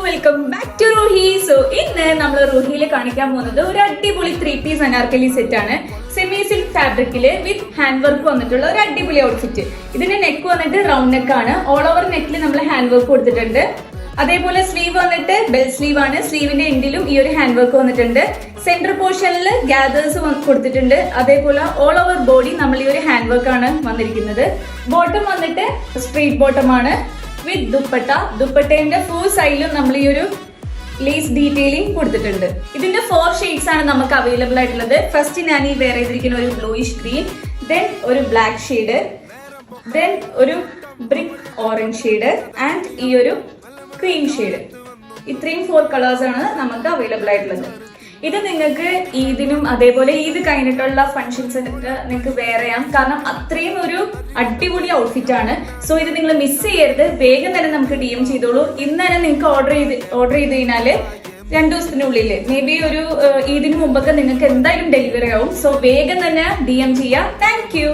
Welcome back to Roohi. So ഇന്ന് നമ്മൾ റൂഹിയിൽ കാണിക്കാൻ പോകുന്നത് ഒരു അടിപൊളി 3-piece അനാർക്കലി സെറ്റ് ആണ്. സെമി സിൽക്ക് ഫാബ്രിക്കില് വിത്ത് ഹാൻഡ് വർക്ക് വന്നിട്ടുള്ള ഒരു അടിപൊളി ഔട്ട്ഫിറ്റ്. ഇതിന്റെ നെക്ക് വന്നിട്ട് റൗണ്ട് നെക്ക് ആണ്. ഓൾ ഓവർ നെക്കിൽ നമ്മൾ ഹാൻഡ് വർക്ക് കൊടുത്തിട്ടുണ്ട്. അതേപോലെ സ്ലീവ് വന്നിട്ട് ബെൽ സ്ലീവ് ആണ്. സ്ലീവിന്റെ എൻഡിലും ഈ ഒരു ഹാൻഡ് വർക്ക് വന്നിട്ടുണ്ട്. സെന്റർ പോർഷനിൽ ഗ്യാദേഴ്സ് കൊടുത്തിട്ടുണ്ട്. അതേപോലെ ഓൾ ഓവർ ബോഡി നമ്മൾ ഈ ഒരു ഹാൻഡ് വർക്ക് ആണ് വന്നിരിക്കുന്നത്. ബോട്ടം വന്നിട്ട് സ്ട്രെയിറ്റ് ബോട്ടം ആണ് വിത്ത് ദുപ്പട്ട. ദുപ്പട്ടേന്റെ ഫുൾ സൈഡിലും നമ്മൾ ഈ ഒരു ലേസ് ഡീറ്റെയിലിംഗ് കൊടുത്തിട്ടുണ്ട്. ഇതിന്റെ 4 ഷെയ്ഡ്സ് ആണ് നമുക്ക് അവൈലബിൾ ആയിട്ടുള്ളത്. ഫസ്റ്റ് ഞാൻ ഈ വെയർ ചെയ്തിരിക്കുന്ന ഒരു ബ്ലൂയിഷ് ഗ്രീൻ, ദെൻ ഒരു ബ്ലാക്ക് ഷെയ്ഡ്, ദെൻ ഒരു ബ്രിക്ക് ഓറഞ്ച് ഷെയ്ഡ് ആൻഡ് ഈ ഒരു ക്രീം ഷെയ്ഡ്. ഇത്രയും 4 കളേഴ്സ് ആണ് നമുക്ക് അവൈലബിൾ ആയിട്ടുള്ളത്. ഇത് നിങ്ങൾക്ക് ഈദിനും അതേപോലെ ഈദ് കഴിഞ്ഞിട്ടുള്ള ഫംഗ്ഷൻസ് നിങ്ങൾക്ക് വെയർ ചെയ്യാം. കാരണം അത്രയും ഒരു അടിപൊളി ഔട്ട്ഫിറ്റ് ആണ്. സോ ഇത് നിങ്ങൾ മിസ് ചെയ്യരുത്. വേഗം തന്നെ നമുക്ക് DM ചെയ്തോളൂ. ഇന്ന് തന്നെ നിങ്ങൾക്ക് ഓർഡർ ചെയ്ത് കഴിഞ്ഞാല് 2 ദിവസത്തിനുള്ളിൽ മേ ബി ഒരു ഈദിന് മുമ്പൊക്കെ നിങ്ങൾക്ക് എന്തായാലും ഡെലിവറി ആവും. സോ വേഗം തന്നെ DM ചെയ്യാം. Thank you.